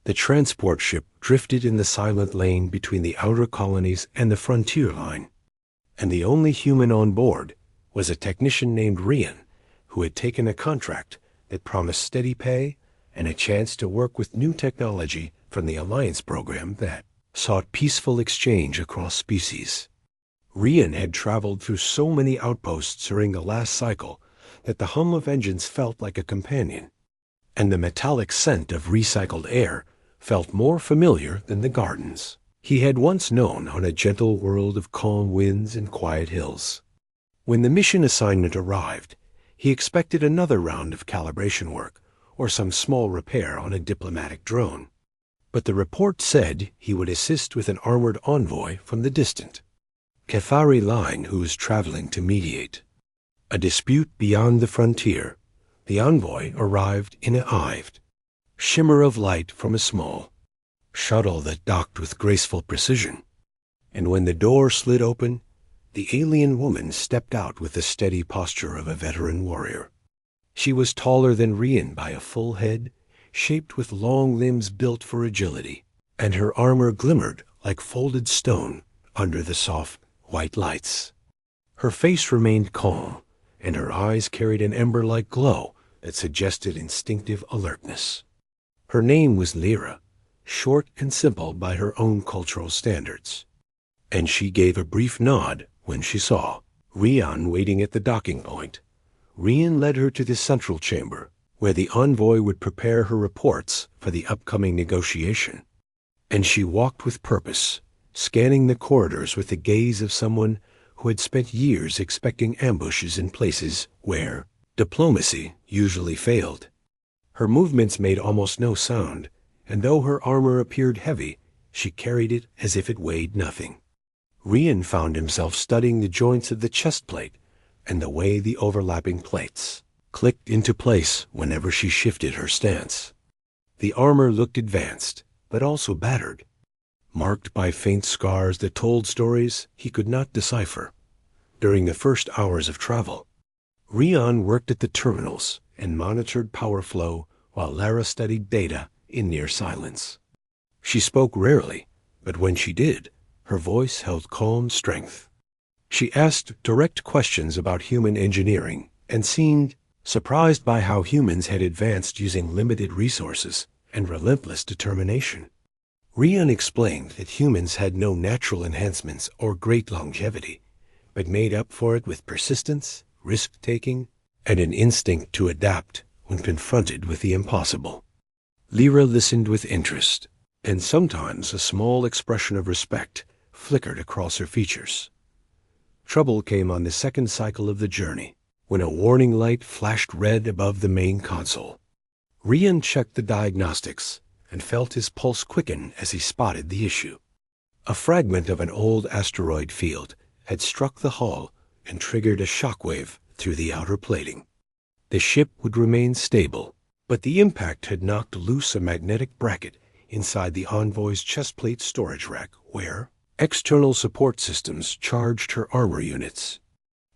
The transport ship drifted in the silent lane between the outer colonies and the frontier line, and the only human on board was a technician named Rian, who had taken a contract that promised steady pay and a chance to work with new technology from the Alliance program that sought peaceful exchange across species. Rian had traveled through so many outposts during the last cycle that the hum of engines felt like a companion, and the metallic scent of recycled air felt more familiar than the gardens he had once known on a gentle world of calm winds and quiet hills. When the mission assignment arrived, he expected another round of calibration work or some small repair on a diplomatic drone. But the report said he would assist with an armored envoy from the distant Cathari line who was traveling to mediate a dispute beyond the frontier. The envoy arrived in a ived shimmer of light from a small shuttle that docked with graceful precision, and when the door slid open, the alien woman stepped out with the steady posture of a veteran warrior. She was taller than Rian by a full head, shaped with long limbs built for agility, and her armor glimmered like folded stone under the soft white lights. Her face remained calm, and her eyes carried an ember-like glow that suggested instinctive alertness. Her name was Lyra, short and simple by her own cultural standards, and she gave a brief nod when she saw Rian waiting at the docking point. Rian led her to the central chamber, where the envoy would prepare her reports for the upcoming negotiation, and she walked with purpose, scanning the corridors with the gaze of someone who had spent years expecting ambushes in places where diplomacy usually failed. Her movements made almost no sound, and though her armor appeared heavy, she carried it as if it weighed nothing. Rian found himself studying the joints of the chestplate and the way the overlapping plates clicked into place whenever she shifted her stance. The armor looked advanced, but also battered, marked by faint scars that told stories he could not decipher. During the first hours of travel, Rian worked at the terminals and monitored power flow while Lara studied data in near silence. She spoke rarely, but when she did, her voice held calm strength. She asked direct questions about human engineering and seemed surprised by how humans had advanced using limited resources and relentless determination. Rian explained that humans had no natural enhancements or great longevity, but made up for it with persistence, risk-taking, and an instinct to adapt when confronted with the impossible. Lyra listened with interest, and sometimes a small expression of respect flickered across her features. Trouble came on the second cycle of the journey, when a warning light flashed red above the main console. Rian checked the diagnostics and felt his pulse quicken as he spotted the issue. A fragment of an old asteroid field had struck the hull and triggered a shockwave through the outer plating. The ship would remain stable, but the impact had knocked loose a magnetic bracket inside the envoy's chestplate storage rack where external support systems charged her armor units.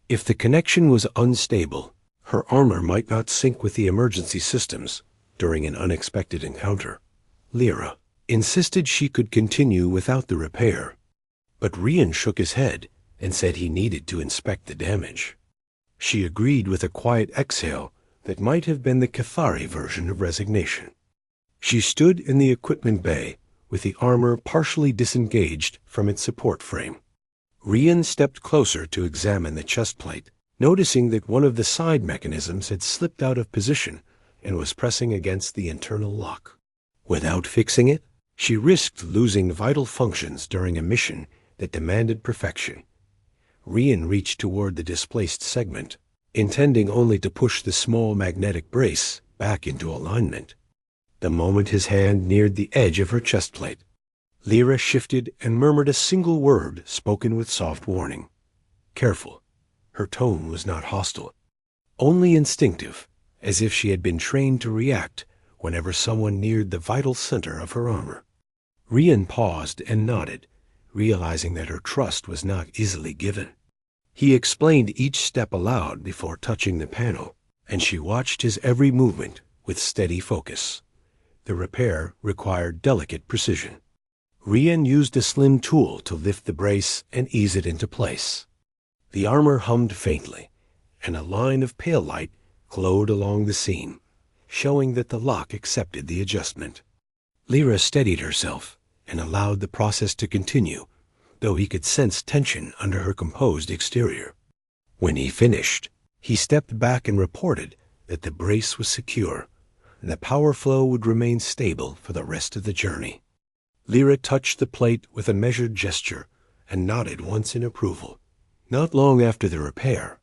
If the connection was unstable, her armor might not sync with the emergency systems during an unexpected encounter. Lyra insisted she could continue without the repair, but Rian shook his head and said he needed to inspect the damage. She agreed with a quiet exhale that might have been the Cathari version of resignation. She stood in the equipment bay with the armor partially disengaged from its support frame. Rian stepped closer to examine the chestplate, noticing that one of the side mechanisms had slipped out of position and was pressing against the internal lock. Without fixing it, she risked losing vital functions during a mission that demanded perfection. Rian reached toward the displaced segment, intending only to push the small magnetic brace back into alignment. The moment his hand neared the edge of her chestplate, Lyra shifted and murmured a single word spoken with soft warning. Careful. Her tone was not hostile, only instinctive, as if she had been trained to react whenever someone neared the vital center of her armor. Rian paused and nodded, realizing that her trust was not easily given. He explained each step aloud before touching the panel, and she watched his every movement with steady focus. The repair required delicate precision. Rian used a slim tool to lift the brace and ease it into place. The armor hummed faintly, and a line of pale light glowed along the seam, showing that the lock accepted the adjustment. Lyra steadied herself and allowed the process to continue, though he could sense tension under her composed exterior. When he finished, he stepped back and reported that the brace was secure, and the power flow would remain stable for the rest of the journey. Lyra touched the plate with a measured gesture and nodded once in approval. Not long after the repair,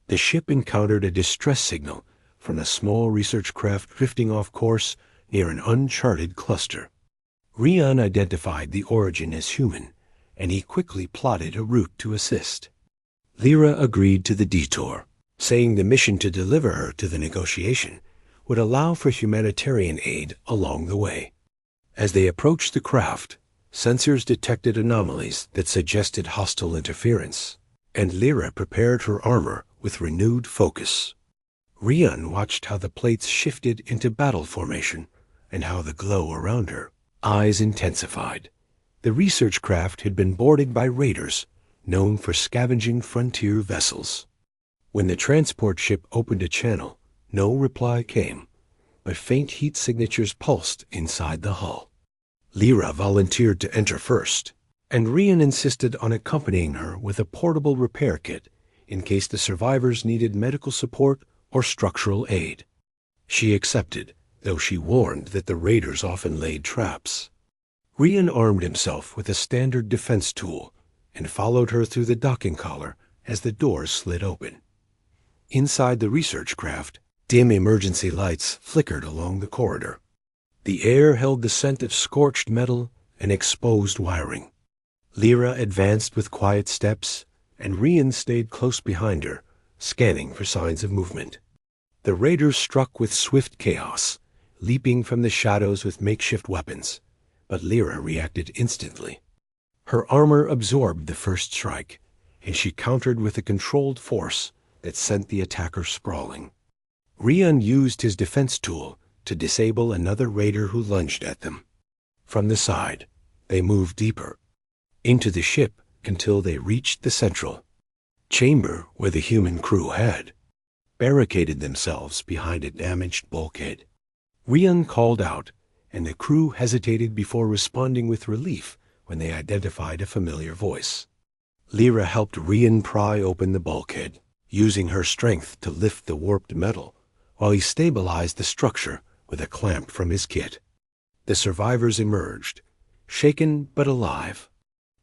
the ship encountered a distress signal from a small research craft drifting off course near an uncharted cluster. Rian identified the origin as human, and he quickly plotted a route to assist. Lyra agreed to the detour, saying the mission to deliver her to the negotiation would allow for humanitarian aid along the way. As they approached the craft, sensors detected anomalies that suggested hostile interference, and Lyra prepared her armor with renewed focus. Rian watched how the plates shifted into battle formation and how the glow around her eyes intensified. The research craft had been boarded by raiders known for scavenging frontier vessels. When the transport ship opened a channel, no reply came, but faint heat signatures pulsed inside the hull. Lyra volunteered to enter first, and Rian insisted on accompanying her with a portable repair kit in case the survivors needed medical support or structural aid. She accepted, though she warned that the raiders often laid traps. Rian armed himself with a standard defense tool and followed her through the docking collar as the doors slid open. Inside the research craft, dim emergency lights flickered along the corridor. The air held the scent of scorched metal and exposed wiring. Lyra advanced with quiet steps, and Rian stayed close behind her, scanning for signs of movement. The raiders struck with swift chaos, leaping from the shadows with makeshift weapons, but Lyra reacted instantly. Her armor absorbed the first strike, and she countered with a controlled force that sent the attacker sprawling. Rian used his defense tool to disable another raider who lunged at them. From the side, they moved deeper into the ship until they reached the central chamber where the human crew had barricaded themselves behind a damaged bulkhead. Rian called out, and the crew hesitated before responding with relief when they identified a familiar voice. Lyra helped Rian pry open the bulkhead, using her strength to lift the warped metal, while he stabilized the structure with a clamp from his kit. The survivors emerged, shaken but alive,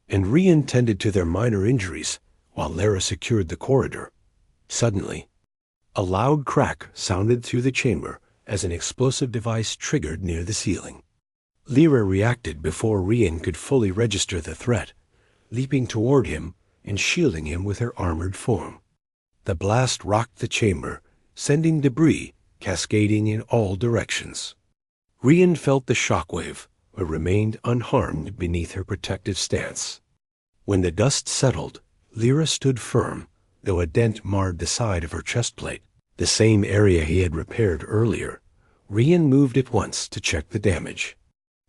and Rian tended to their minor injuries while Lyra secured the corridor. Suddenly, a loud crack sounded through the chamber as an explosive device triggered near the ceiling. Lyra reacted before Rian could fully register the threat, leaping toward him and shielding him with her armored form. The blast rocked the chamber, sending debris cascading in all directions. Rian felt the shockwave, but remained unharmed beneath her protective stance. When the dust settled, Lyra stood firm, though a dent marred the side of her chestplate, the same area he had repaired earlier. Rian moved at once to check the damage.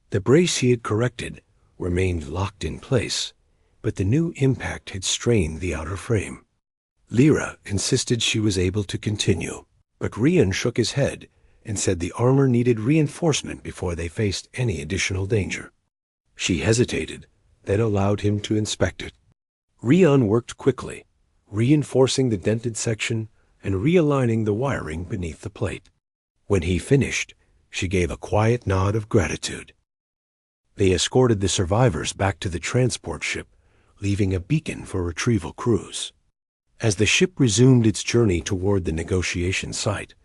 The brace he had corrected remained locked in place, but the new impact had strained the outer frame. Lyra insisted she was able to continue, but Rian shook his head and said the armor needed reinforcement before they faced any additional danger. She hesitated, then allowed him to inspect it. Rian worked quickly, reinforcing the dented section and realigning the wiring beneath the plate. When he finished, she gave a quiet nod of gratitude. They escorted the survivors back to the transport ship, leaving a beacon for retrieval crews. As the ship resumed its journey toward the negotiation site,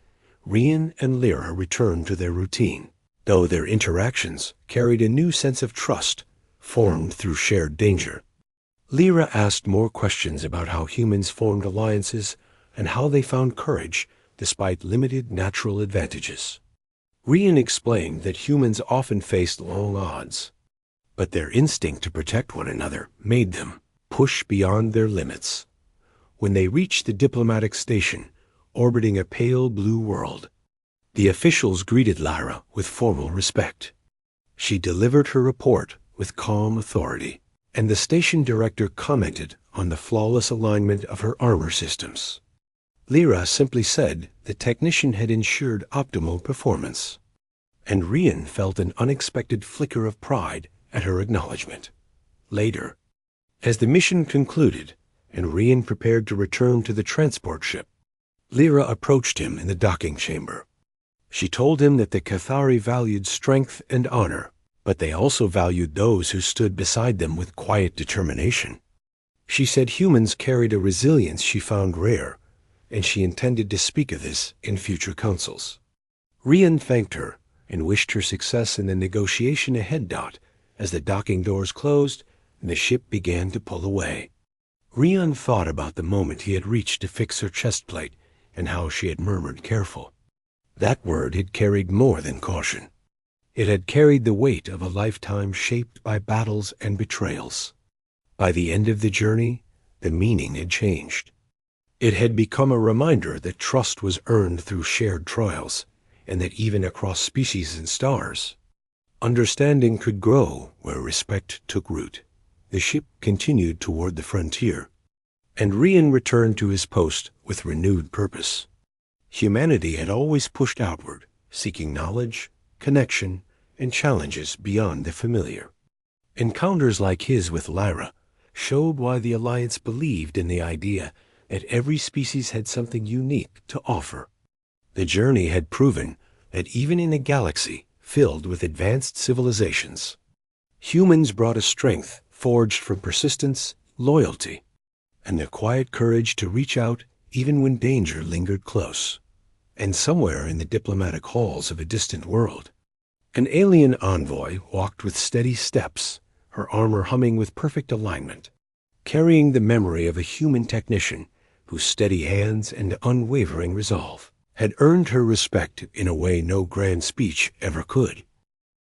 Rian and Lyra returned to their routine, though their interactions carried a new sense of trust formed through shared danger. Lyra asked more questions about how humans formed alliances and how they found courage despite limited natural advantages. Rian explained that humans often faced long odds, but their instinct to protect one another made them push beyond their limits. When they reached the diplomatic station, orbiting a pale blue world, The officials greeted Lyra with formal respect. She delivered her report with calm authority, and the station director commented on the flawless alignment of her armor systems. Lyra simply said the technician had ensured optimal performance, and Rian felt an unexpected flicker of pride at her acknowledgement. Later, as the mission concluded and Rian prepared to return to the transport ship, Lyra approached him in the docking chamber. She told him that the Cathari valued strength and honor, but they also valued those who stood beside them with quiet determination. She said humans carried a resilience she found rare, and she intended to speak of this in future councils. Rian thanked her and wished her success in the negotiation ahead. As the docking doors closed and the ship began to pull away, Rian thought about the moment he had reached to fix her chestplate and how she had murmured careful. That word had carried more than caution. It had carried the weight of a lifetime shaped by battles and betrayals. By the end of the journey, the meaning had changed. It had become a reminder that trust was earned through shared trials, and that even across species and stars, understanding could grow where respect took root. The ship continued toward the frontier, and Rian returned to his post with renewed purpose. Humanity had always pushed outward, seeking knowledge, connection, and challenges beyond the familiar. Encounters like his with Lyra showed why the Alliance believed in the idea that every species had something unique to offer. The journey had proven that even in a galaxy filled with advanced civilizations, humans brought a strength forged from persistence, loyalty, and the quiet courage to reach out even when danger lingered close. And somewhere in the diplomatic halls of a distant world, an alien envoy walked with steady steps, her armor humming with perfect alignment, carrying the memory of a human technician whose steady hands and unwavering resolve had earned her respect in a way no grand speech ever could.